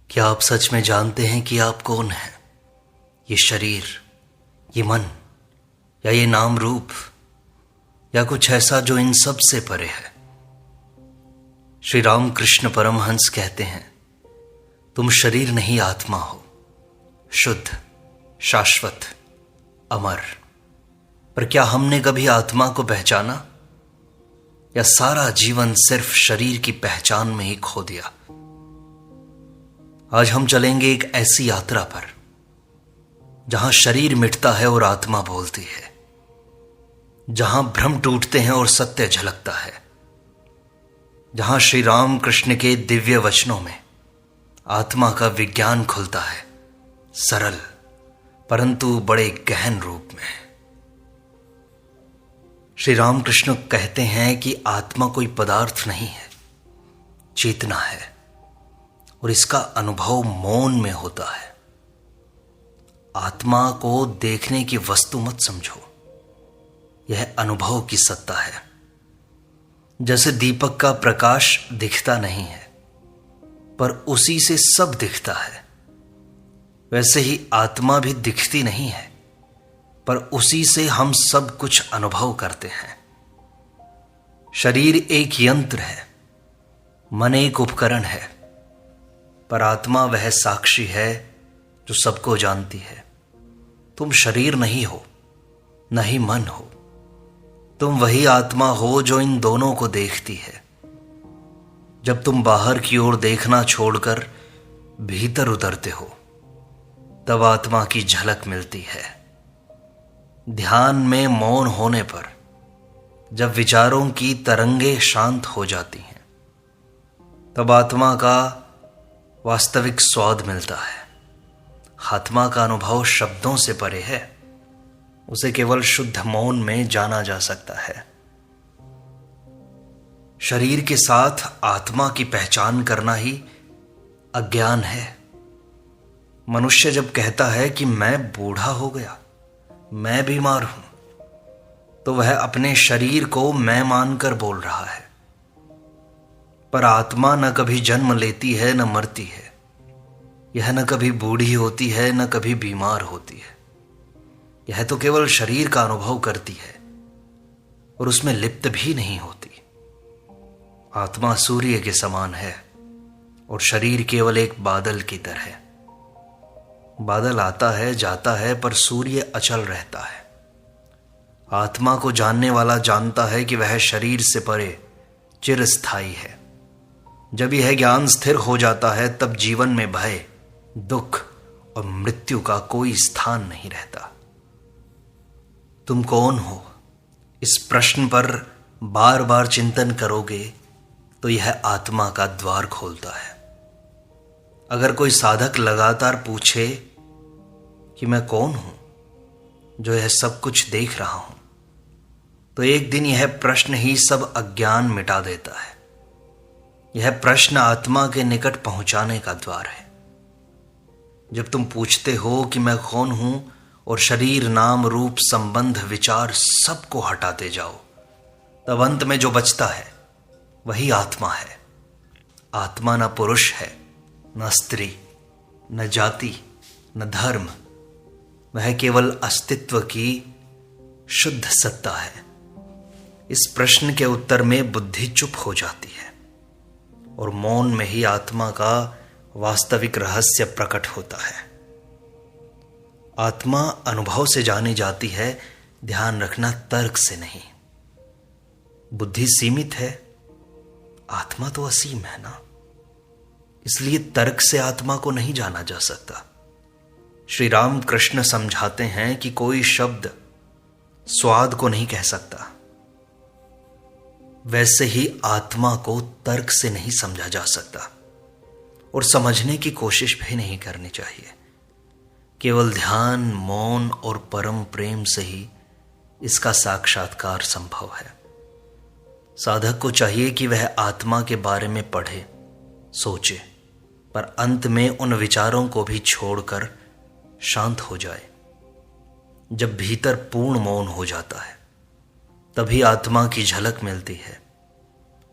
क्या आप सच में जानते हैं कि आप कौन हैं? ये शरीर, ये मन, या ये नाम रूप, या कुछ ऐसा जो इन सब से परे है? श्री राम कृष्ण परमहंस कहते हैं, तुम शरीर नहीं आत्मा हो, शुद्ध, शाश्वत, अमर। पर क्या हमने कभी आत्मा को पहचाना, या सारा जीवन सिर्फ शरीर की पहचान में ही खो दिया? आज हम चलेंगे एक ऐसी यात्रा पर जहां शरीर मिटता है और आत्मा बोलती है, जहां भ्रम टूटते हैं और सत्य झलकता है, जहां श्री राम कृष्ण के दिव्य वचनों में आत्मा का विज्ञान खुलता है, सरल परंतु बड़े गहन रूप में। श्री राम कृष्ण कहते हैं कि आत्मा कोई पदार्थ नहीं है, चेतना है, और इसका अनुभव मौन में होता है। आत्मा को देखने की वस्तु मत समझो, यह अनुभव की सत्ता है। जैसे दीपक का प्रकाश दिखता नहीं है पर उसी से सब दिखता है, वैसे ही आत्मा भी दिखती नहीं है पर उसी से हम सब कुछ अनुभव करते हैं। शरीर एक यंत्र है, मन एक उपकरण है, पर आत्मा वह साक्षी है जो सबको जानती है। तुम शरीर नहीं हो, न ही मन हो, तुम वही आत्मा हो जो इन दोनों को देखती है। जब तुम बाहर की ओर देखना छोड़कर भीतर उतरते हो, तब आत्मा की झलक मिलती है। ध्यान में मौन होने पर जब विचारों की तरंगे शांत हो जाती हैं, तब आत्मा का वास्तविक स्वाद मिलता है। आत्मा का अनुभव शब्दों से परे है, उसे केवल शुद्ध मौन में जाना जा सकता है। शरीर के साथ आत्मा की पहचान करना ही अज्ञान है। मनुष्य जब कहता है कि मैं बूढ़ा हो गया, मैं बीमार हूं, तो वह अपने शरीर को मैं मानकर बोल रहा है। पर आत्मा न कभी जन्म लेती है न मरती है। यह न कभी बूढ़ी होती है न कभी बीमार होती है। यह तो केवल शरीर का अनुभव करती है और उसमें लिप्त भी नहीं होती। आत्मा सूर्य के समान है और शरीर केवल एक बादल की तरह। बादल आता है जाता है पर सूर्य अचल रहता है। आत्मा को जानने वाला जानता है कि वह शरीर से परे चिरस्थायी है। जब यह ज्ञान स्थिर हो जाता है, तब जीवन में भय, दुख और मृत्यु का कोई स्थान नहीं रहता। तुम कौन हो, इस प्रश्न पर बार बार चिंतन करोगे तो यह आत्मा का द्वार खोलता है। अगर कोई साधक लगातार पूछे कि मैं कौन हूं जो यह सब कुछ देख रहा हूं, तो एक दिन यह प्रश्न ही सब अज्ञान मिटा देता है। यह प्रश्न आत्मा के निकट पहुंचाने का द्वार है। जब तुम पूछते हो कि मैं कौन हूं और शरीर, नाम, रूप, संबंध, विचार सबको हटाते जाओ, तब अंत में जो बचता है वही आत्मा है। आत्मा न पुरुष है, न स्त्री, न जाति, न धर्म। वह केवल अस्तित्व की शुद्ध सत्ता है। इस प्रश्न के उत्तर में बुद्धि चुप हो जाती है और मौन में ही आत्मा का वास्तविक रहस्य प्रकट होता है। आत्मा अनुभव से जानी जाती है, ध्यान रखना, तर्क से नहीं। बुद्धि सीमित है, आत्मा तो असीम है ना, इसलिए तर्क से आत्मा को नहीं जाना जा सकता। श्री राम कृष्ण समझाते हैं कि कोई शब्द स्वाद को नहीं कह सकता, वैसे ही आत्मा को तर्क से नहीं समझा जा सकता और समझने की कोशिश भी नहीं करनी चाहिए। केवल ध्यान, मौन और परम प्रेम से ही इसका साक्षात्कार संभव है। साधक को चाहिए कि वह आत्मा के बारे में पढ़े, सोचे, पर अंत में उन विचारों को भी छोड़कर शांत हो जाए। जब भीतर पूर्ण मौन हो जाता है, तभी आत्मा की झलक मिलती है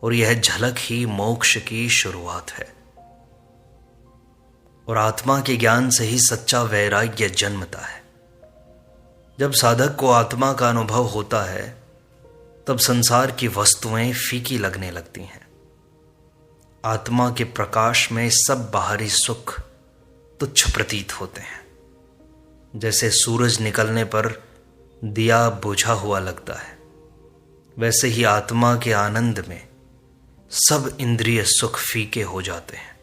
और यह झलक ही मोक्ष की शुरुआत है। और आत्मा के ज्ञान से ही सच्चा वैराग्य जन्मता है। जब साधक को आत्मा का अनुभव होता है तब संसार की वस्तुएं फीकी लगने लगती हैं। आत्मा के प्रकाश में सब बाहरी सुख तुच्छ प्रतीत होते हैं। जैसे सूरज निकलने पर दिया बुझा हुआ लगता है, वैसे ही आत्मा के आनंद में सब इंद्रिय सुख फीके हो जाते हैं।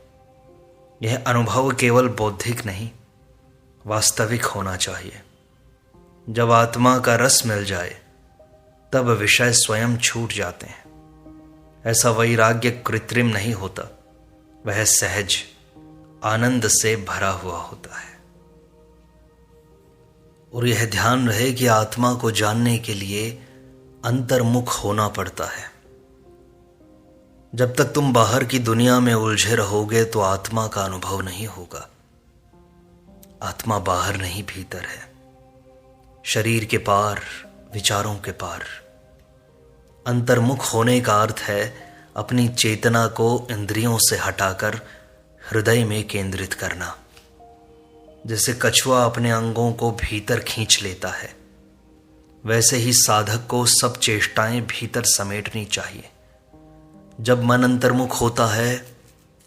यह अनुभव केवल बौद्धिक नहीं, वास्तविक होना चाहिए। जब आत्मा का रस मिल जाए तब विषय स्वयं छूट जाते हैं। ऐसा वैराग्य कृत्रिम नहीं होता, वह सहज आनंद से भरा हुआ होता है। और यह ध्यान रहे कि आत्मा को जानने के लिए अंतर्मुख होना पड़ता है। जब तक तुम बाहर की दुनिया में उलझे रहोगे तो आत्मा का अनुभव नहीं होगा। आत्मा बाहर नहीं, भीतर है, शरीर के पार, विचारों के पार। अंतर्मुख होने का अर्थ है अपनी चेतना को इंद्रियों से हटाकर हृदय में केंद्रित करना। जैसे कछुआ अपने अंगों को भीतर खींच लेता है, वैसे ही साधक को सब चेष्टाएं भीतर समेटनी चाहिए। जब मन अंतर्मुख होता है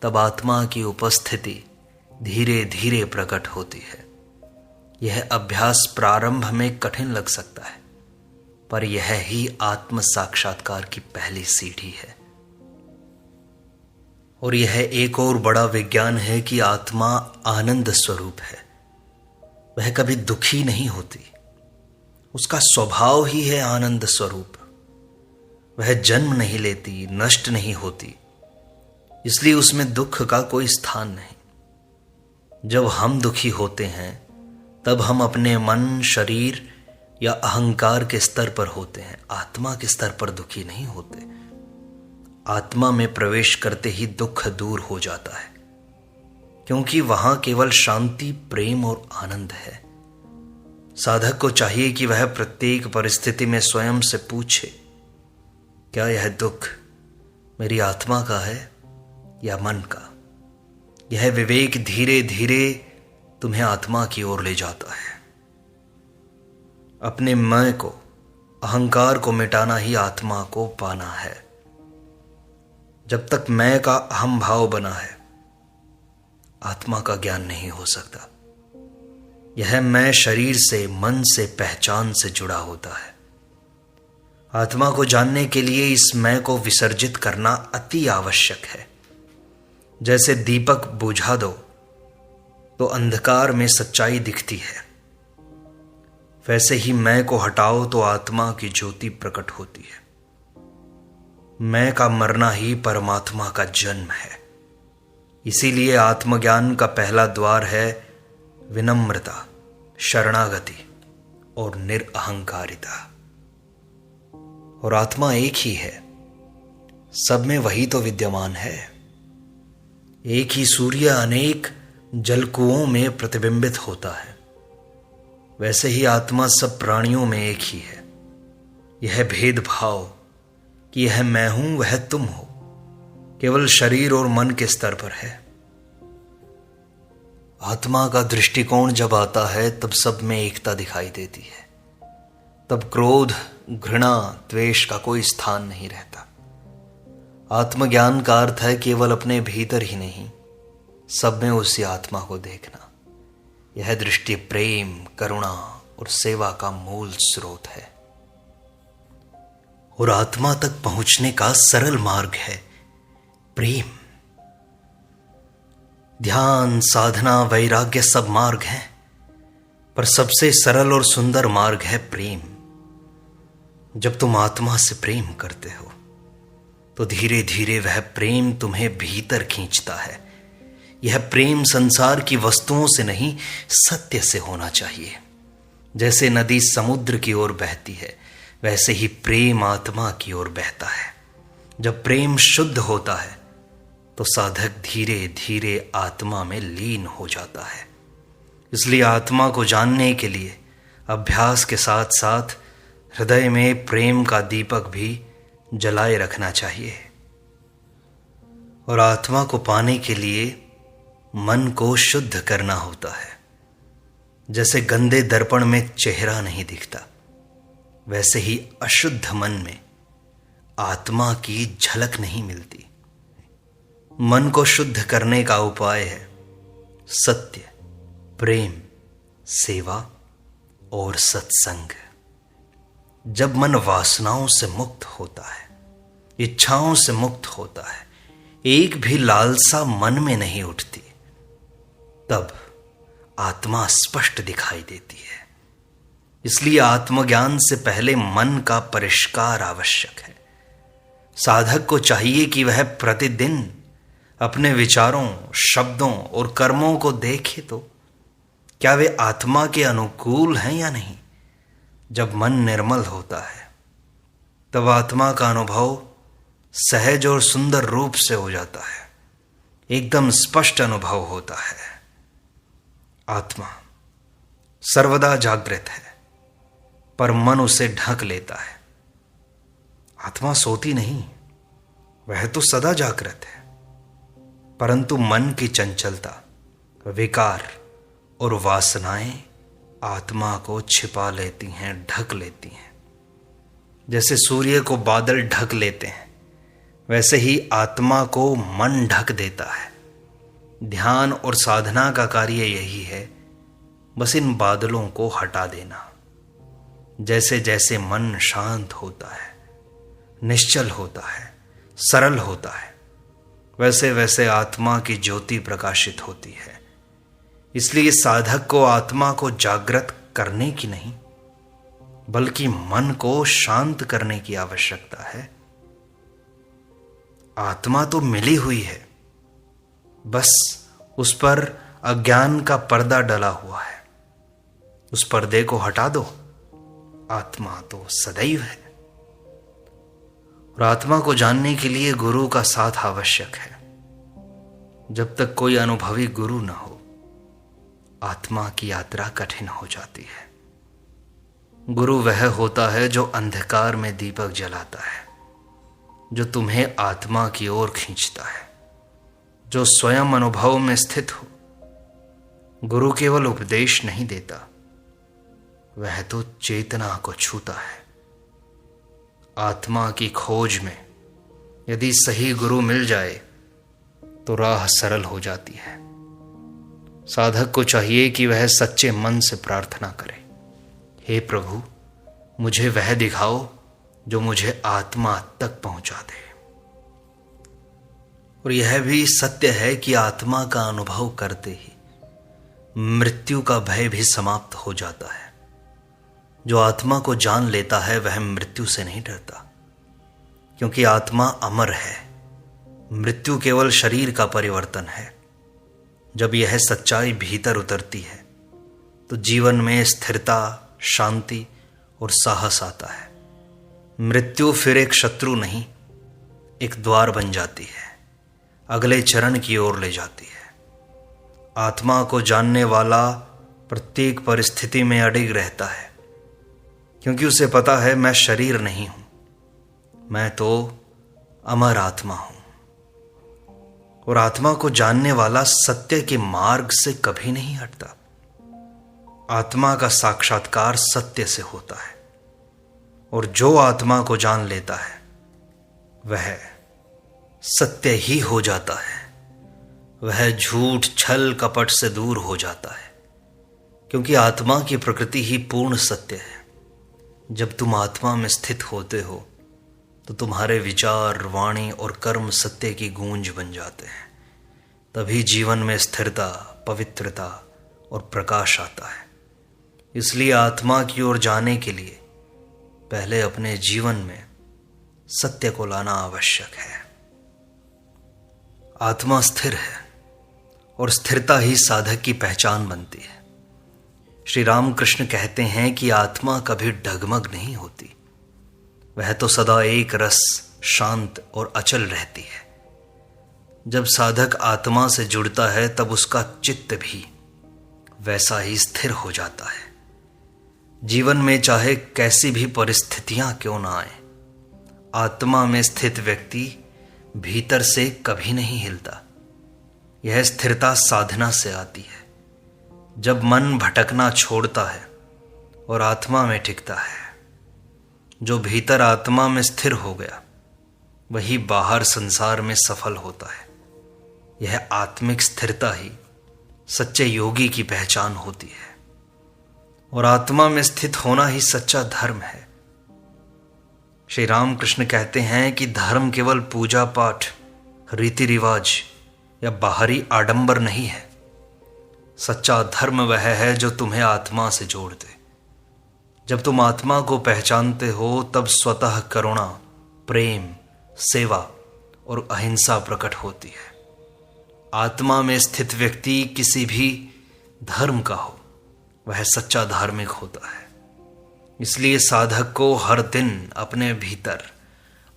तब आत्मा की उपस्थिति धीरे धीरे प्रकट होती है। यह अभ्यास प्रारंभ में कठिन लग सकता है, पर यह ही आत्म साक्षात्कार की पहली सीढ़ी है। और यह एक और बड़ा विज्ञान है कि आत्मा आनंद स्वरूप है। वह कभी दुखी नहीं होती, उसका स्वभाव ही है आनंद स्वरूप। वह जन्म नहीं लेती, नष्ट नहीं होती, इसलिए उसमें दुख का कोई स्थान नहीं। जब हम दुखी होते हैं तब हम अपने मन, शरीर या अहंकार के स्तर पर होते हैं, आत्मा के स्तर पर दुखी नहीं होते। आत्मा में प्रवेश करते ही दुख दूर हो जाता है, क्योंकि वहां केवल शांति, प्रेम और आनंद है। साधक को चाहिए कि वह प्रत्येक परिस्थिति में स्वयं से पूछे, क्या यह दुख मेरी आत्मा का है या मन का? यह विवेक धीरे धीरे तुम्हें आत्मा की ओर ले जाता है। अपने मैं को, अहंकार को मिटाना ही आत्मा को पाना है। जब तक मैं का अहम भाव बना है, आत्मा का ज्ञान नहीं हो सकता। यह मैं शरीर से, मन से, पहचान से जुड़ा होता है। आत्मा को जानने के लिए इस मैं को विसर्जित करना अति आवश्यक है। जैसे दीपक बुझा दो तो अंधकार में सच्चाई दिखती है, वैसे ही मैं को हटाओ तो आत्मा की ज्योति प्रकट होती है। मैं का मरना ही परमात्मा का जन्म है। इसीलिए आत्मज्ञान का पहला द्वार है विनम्रता, शरणागति और निरअहंकारिता। और आत्मा एक ही है, सब में वही तो विद्यमान है। एक ही सूर्य अनेक जलकुओं में प्रतिबिंबित होता है, वैसे ही आत्मा सब प्राणियों में एक ही है। यह भेदभाव कि यह मैं हूं, वह तुम हो, केवल शरीर और मन के स्तर पर है। आत्मा का दृष्टिकोण जब आता है तब सब में एकता दिखाई देती है। तब क्रोध, घृणा, द्वेष का कोई स्थान नहीं रहता। आत्मज्ञान का अर्थ है केवल अपने भीतर ही नहीं, सब में उसी आत्मा को देखना। यह दृष्टि प्रेम, करुणा और सेवा का मूल स्रोत है और आत्मा तक पहुंचने का सरल मार्ग है प्रेम। ध्यान, साधना, वैराग्य सब मार्ग हैं, पर सबसे सरल और सुंदर मार्ग है प्रेम। जब तुम आत्मा से प्रेम करते हो तो धीरे धीरे वह प्रेम तुम्हें भीतर खींचता है। यह प्रेम संसार की वस्तुओं से नहीं, सत्य से होना चाहिए। जैसे नदी समुद्र की ओर बहती है, वैसे ही प्रेम आत्मा की ओर बहता है। जब प्रेम शुद्ध होता है तो साधक धीरे धीरे आत्मा में लीन हो जाता है। इसलिए आत्मा को जानने के लिए अभ्यास के साथ साथ हृदय में प्रेम का दीपक भी जलाए रखना चाहिए। और आत्मा को पाने के लिए मन को शुद्ध करना होता है। जैसे गंदे दर्पण में चेहरा नहीं दिखता, वैसे ही अशुद्ध मन में आत्मा की झलक नहीं मिलती। मन को शुद्ध करने का उपाय है सत्य, प्रेम, सेवा और सत्संग। जब मन वासनाओं से मुक्त होता है, इच्छाओं से मुक्त होता है, एक भी लालसा मन में नहीं उठती, तब आत्मा स्पष्ट दिखाई देती है। इसलिए आत्मज्ञान से पहले मन का परिष्कार आवश्यक है। साधक को चाहिए कि वह प्रतिदिन अपने विचारों, शब्दों और कर्मों को देखे तो क्या वे आत्मा के अनुकूल हैं या नहीं। जब मन निर्मल होता है तब आत्मा का अनुभव सहज और सुंदर रूप से हो जाता है, एकदम स्पष्ट अनुभव होता है। आत्मा सर्वदा जागृत है, पर मन उसे ढक लेता है। आत्मा सोती नहीं, वह तो सदा जागृत है, परंतु मन की चंचलता, विकार और वासनाएं आत्मा को छिपा लेती हैं, ढक लेती हैं। जैसे सूर्य को बादल ढक लेते हैं, वैसे ही आत्मा को मन ढक देता है। ध्यान और साधना का कार्य यही है, बस इन बादलों को हटा देना। जैसे जैसे मन शांत होता है, निश्चल होता है, सरल होता है, वैसे वैसे आत्मा की ज्योति प्रकाशित होती है। इसलिए साधक को आत्मा को जागृत करने की नहीं, बल्कि मन को शांत करने की आवश्यकता है। आत्मा तो मिली हुई है, बस उस पर अज्ञान का पर्दा डला हुआ है। उस पर्दे को हटा दो, आत्मा तो सदैव है। और आत्मा को जानने के लिए गुरु का साथ आवश्यक है। जब तक कोई अनुभवी गुरु न हो, आत्मा की यात्रा कठिन हो जाती है। गुरु वह होता है जो अंधकार में दीपक जलाता है, जो तुम्हें आत्मा की ओर खींचता है, जो स्वयं अनुभव में स्थित हो। गुरु केवल उपदेश नहीं देता, वह तो चेतना को छूता है। आत्मा की खोज में यदि सही गुरु मिल जाए तो राह सरल हो जाती है। साधक को चाहिए कि वह सच्चे मन से प्रार्थना करे, हे प्रभु, मुझे वह दिखाओ जो मुझे आत्मा तक पहुंचा दे। और यह भी सत्य है कि आत्मा का अनुभव करते ही मृत्यु का भय भी समाप्त हो जाता है। जो आत्मा को जान लेता है वह मृत्यु से नहीं डरता, क्योंकि आत्मा अमर है। मृत्यु केवल शरीर का परिवर्तन है। जब यह सच्चाई भीतर उतरती है तो जीवन में स्थिरता, शांति और साहस आता है। मृत्यु फिर एक शत्रु नहीं, एक द्वार बन जाती है, अगले चरण की ओर ले जाती है। आत्मा को जानने वाला प्रत्येक परिस्थिति में अडिग रहता है, क्योंकि उसे पता है मैं शरीर नहीं हूं, मैं तो अमर आत्मा हूं। और आत्मा को जानने वाला सत्य के मार्ग से कभी नहीं हटता। आत्मा का साक्षात्कार सत्य से होता है, और जो आत्मा को जान लेता है वह सत्य ही हो जाता है। वह झूठ, छल, कपट से दूर हो जाता है, क्योंकि आत्मा की प्रकृति ही पूर्ण सत्य है। जब तुम आत्मा में स्थित होते हो तो तुम्हारे विचार, वाणी और कर्म सत्य की गूंज बन जाते हैं। तभी जीवन में स्थिरता, पवित्रता और प्रकाश आता है। इसलिए आत्मा की ओर जाने के लिए पहले अपने जीवन में सत्य को लाना आवश्यक है। आत्मा स्थिर है और स्थिरता ही साधक की पहचान बनती है। श्री रामकृष्ण कहते हैं कि आत्मा कभी डगमग नहीं होती, वह तो सदा एक रस, शांत और अचल रहती है। जब साधक आत्मा से जुड़ता है तब उसका चित्त भी वैसा ही स्थिर हो जाता है। जीवन में चाहे कैसी भी परिस्थितियां क्यों ना आए, आत्मा में स्थित व्यक्ति भीतर से कभी नहीं हिलता। यह स्थिरता साधना से आती है, जब मन भटकना छोड़ता है और आत्मा में टिकता है। जो भीतर आत्मा में स्थिर हो गया वही बाहर संसार में सफल होता है। यह आत्मिक स्थिरता ही सच्चे योगी की पहचान होती है और आत्मा में स्थित होना ही सच्चा धर्म है। श्री रामकृष्ण कहते हैं कि धर्म केवल पूजा पाठ, रीति रिवाज या बाहरी आडंबर नहीं है। सच्चा धर्म वह है जो तुम्हें आत्मा से जोड़ दे। जब तुम आत्मा को पहचानते हो तब स्वतः करुणा, प्रेम, सेवा और अहिंसा प्रकट होती है। आत्मा में स्थित व्यक्ति किसी भी धर्म का हो, वह सच्चा धार्मिक होता है। इसलिए साधक को हर दिन अपने भीतर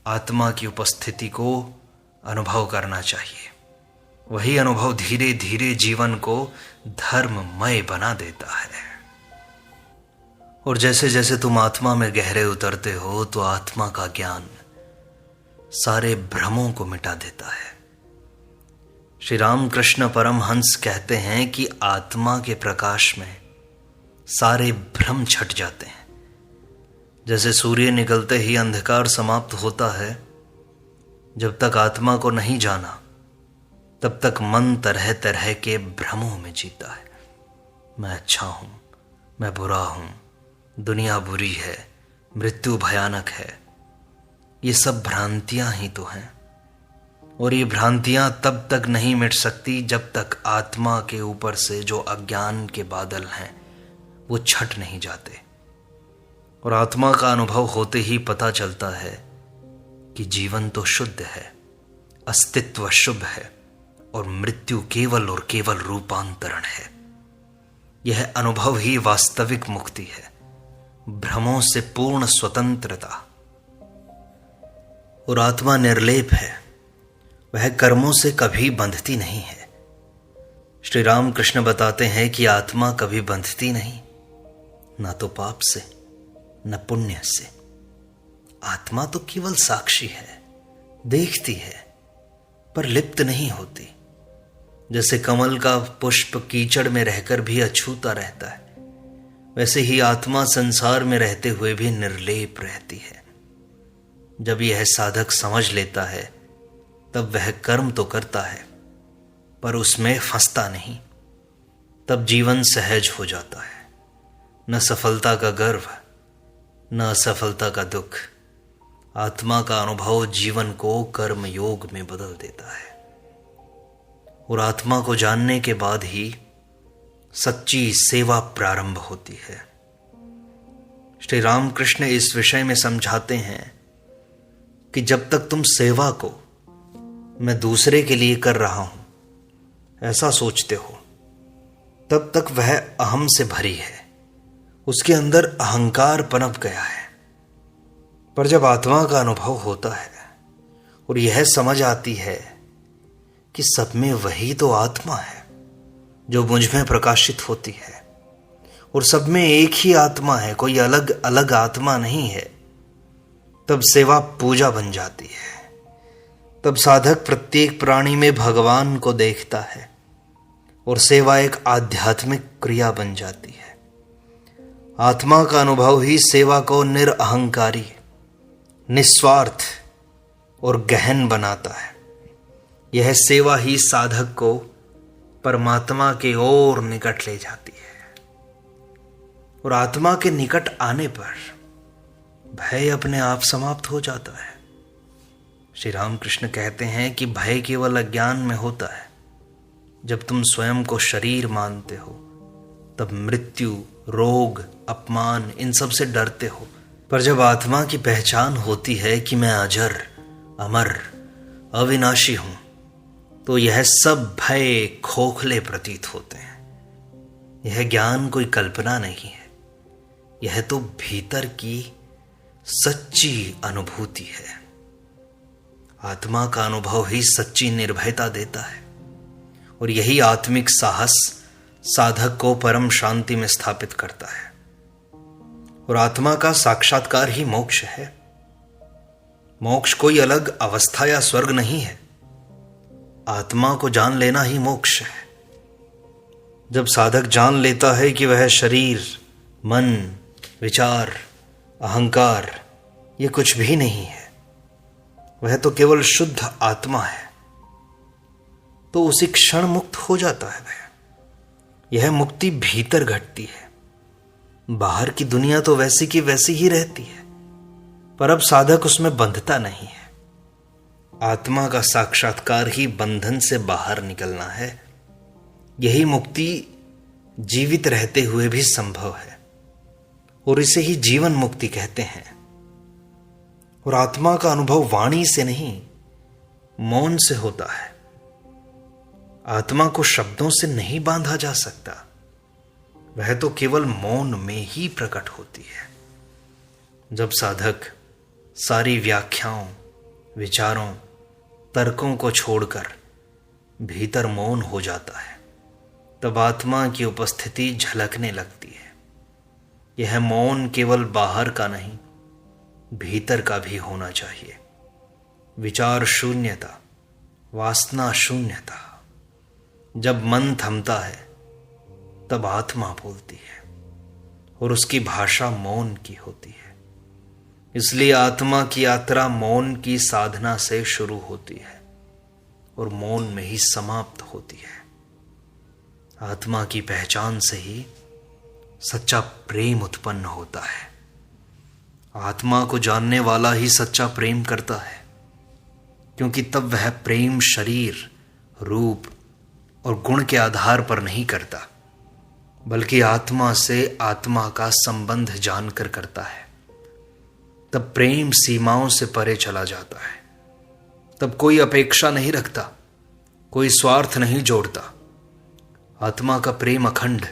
आत्मा की उपस्थिति को अनुभव करना चाहिए। वही अनुभव धीरे धीरे जीवन को धर्ममय बना देता है। और जैसे जैसे तुम आत्मा में गहरे उतरते हो तो आत्मा का ज्ञान सारे भ्रमों को मिटा देता है। श्री रामकृष्ण परमहंस कहते हैं कि आत्मा के प्रकाश में सारे भ्रम छट जाते हैं। जैसे सूर्य निकलते ही अंधकार समाप्त होता है, जब तक आत्मा को नहीं जाना तब तक मन तरह तरह के भ्रमों में जीता है। मैं अच्छा हूं, मैं बुरा हूं, दुनिया बुरी है, मृत्यु भयानक है। ये सब भ्रांतियां ही तो हैं। और ये भ्रांतियां तब तक नहीं मिट सकती जब तक आत्मा के ऊपर से जो अज्ञान के बादल हैं वो छट नहीं जाते। और आत्मा का अनुभव होते ही पता चलता है कि जीवन तो शुद्ध है, अस्तित्व शुभ है और मृत्यु केवल और केवल रूपांतरण है। यह अनुभव ही वास्तविक मुक्ति है, भ्रमों से पूर्ण स्वतंत्रता। और आत्मा निर्लेप है, वह कर्मों से कभी बंधती नहीं है। श्री रामकृष्ण बताते हैं कि आत्मा कभी बंधती नहीं, ना तो पाप से न पुण्य से। आत्मा तो केवल साक्षी है, देखती है पर लिप्त नहीं होती। जैसे कमल का पुष्प कीचड़ में रहकर भी अछूता रहता है, वैसे ही आत्मा संसार में रहते हुए भी निर्लेप रहती है। जब यह साधक समझ लेता है तब वह कर्म तो करता है पर उसमें फंसता नहीं। तब जीवन सहज हो जाता है। न सफलता का गर्व, न असफलता का दुख। आत्मा का अनुभव जीवन को कर्म योग में बदल देता है। और आत्मा को जानने के बाद ही सच्ची सेवा प्रारंभ होती है। श्री रामकृष्ण इस विषय में समझाते हैं कि जब तक तुम सेवा को मैं दूसरे के लिए कर रहा हूं ऐसा सोचते हो, तब तक वह अहम से भरी है, उसके अंदर अहंकार पनप गया है। पर जब आत्मा का अनुभव होता है और यह समझ आती है कि सब में वही तो आत्मा है जो मुझ में प्रकाशित होती है और सब में एक ही आत्मा है, कोई अलग अलग आत्मा नहीं है, तब सेवा पूजा बन जाती है। तब साधक प्रत्येक प्राणी में भगवान को देखता है और सेवा एक आध्यात्मिक क्रिया बन जाती है। आत्मा का अनुभव ही सेवा को निरअहंकारी, निस्वार्थ और गहन बनाता है। यह सेवा ही साधक को परमात्मा के और निकट ले जाती है। और आत्मा के निकट आने पर भय अपने आप समाप्त हो जाता है। श्री रामकृष्ण कहते हैं कि भय केवल अज्ञान में होता है। जब तुम स्वयं को शरीर मानते हो तब मृत्यु, रोग, अपमान इन सब से डरते हो। पर जब आत्मा की पहचान होती है कि मैं अजर, अमर, अविनाशी हूं, तो यह सब भय खोखले प्रतीत होते हैं। यह ज्ञान कोई कल्पना नहीं है, यह तो भीतर की सच्ची अनुभूति है। आत्मा का अनुभव ही सच्ची निर्भयता देता है और यही आत्मिक साहस साधक को परम शांति में स्थापित करता है। और आत्मा का साक्षात्कार ही मोक्ष है। मोक्ष कोई अलग अवस्था या स्वर्ग नहीं है। आत्मा को जान लेना ही मोक्ष है। जब साधक जान लेता है कि वह शरीर, मन, विचार, अहंकार ये कुछ भी नहीं है, वह तो केवल शुद्ध आत्मा है, तो उसी क्षण मुक्त हो जाता है वह। यह मुक्ति भीतर घटती है। बाहर की दुनिया तो वैसी की वैसी ही रहती है, पर अब साधक उसमें बंधता नहीं है। आत्मा का साक्षात्कार ही बंधन से बाहर निकलना है। यही मुक्ति जीवित रहते हुए भी संभव है और इसे ही जीवन मुक्ति कहते हैं। और आत्मा का अनुभव वाणी से नहीं, मौन से होता है। आत्मा को शब्दों से नहीं बांधा जा सकता, वह तो केवल मौन में ही प्रकट होती है। जब साधक सारी व्याख्याओं, विचारों, तर्कों को छोड़कर भीतर मौन हो जाता है, तब आत्मा की उपस्थिति झलकने लगती है। यह मौन केवल बाहर का नहीं, भीतर का भी होना चाहिए। विचार शून्यता, वासना शून्यता। जब मन थमता है तब आत्मा बोलती है और उसकी भाषा मौन की होती है। इसलिए आत्मा की यात्रा मौन की साधना से शुरू होती है और मौन में ही समाप्त होती है। आत्मा की पहचान से ही सच्चा प्रेम उत्पन्न होता है। आत्मा को जानने वाला ही सच्चा प्रेम करता है, क्योंकि तब वह प्रेम शरीर, रूप और गुण के आधार पर नहीं करता, बल्कि आत्मा से आत्मा का संबंध जानकर करता है। तब प्रेम सीमाओं से परे चला जाता है। तब कोई अपेक्षा नहीं रखता, कोई स्वार्थ नहीं जोड़ता। आत्मा का प्रेम अखंड,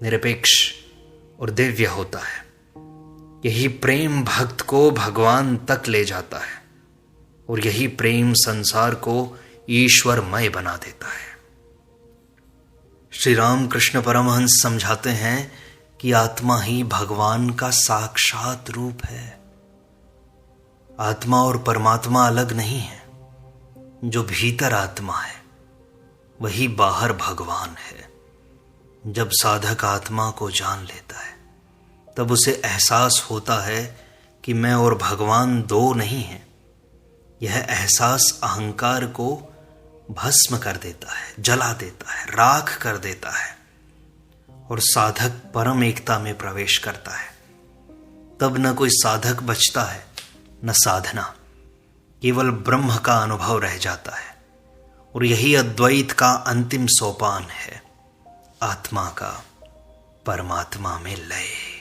निरपेक्ष और दिव्य होता है। यही प्रेम भक्त को भगवान तक ले जाता है और यही प्रेम संसार को ईश्वरमय बना देता है। श्री राम कृष्ण परमहंस समझाते हैं कि आत्मा ही भगवान का साक्षात रूप है। आत्मा और परमात्मा अलग नहीं है। जो भीतर आत्मा है वही बाहर भगवान है। जब साधक आत्मा को जान लेता है तब उसे एहसास होता है कि मैं और भगवान दो नहीं हैं। यह एहसास अहंकार को भस्म कर देता है, जला देता है, राख कर देता है और साधक परम एकता में प्रवेश करता है। तब न कोई साधक बचता है, न साधना, केवल ब्रह्म का अनुभव रह जाता है। और यही अद्वैत का अंतिम सोपान है, आत्मा का परमात्मा में लय।